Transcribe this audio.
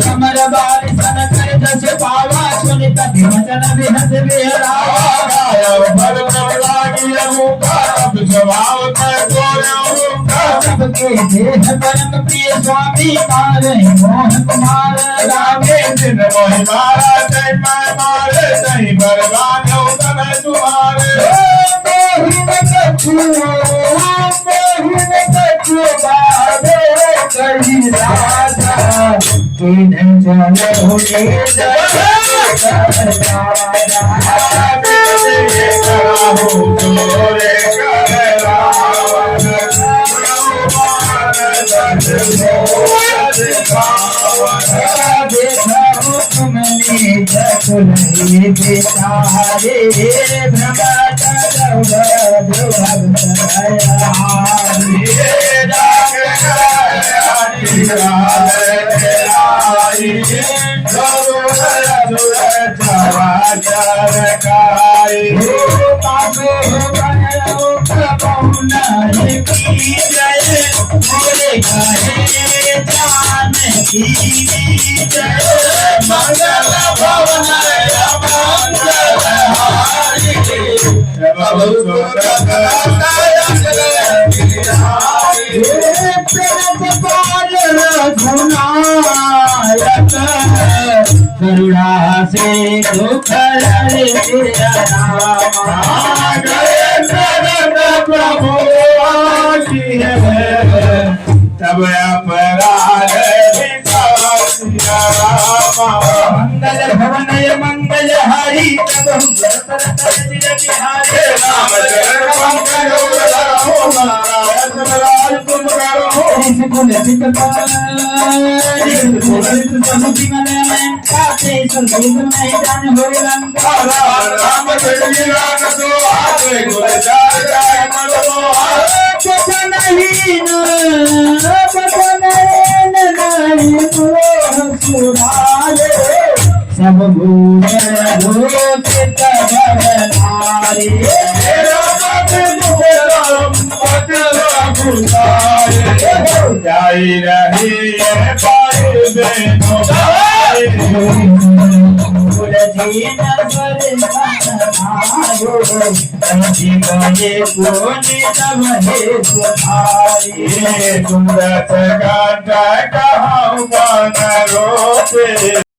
summer बारी सन कर दस पावा सुनित भीमचन बिहस बिहरावा सबके देह परम प्रिय स्वामी मारे मोहन कुमार रामे दिन मोहि मारा जय मैं मारे नहीं बरबाद हो तब तुम्हारे कही राजा तीन चले होके करुणा से दुख हरे प्रभु तब अपराध मंगल भवन मंगल हरि तब बिहारी सब जाई रही सुंदर गांठ कहाँ बन रोते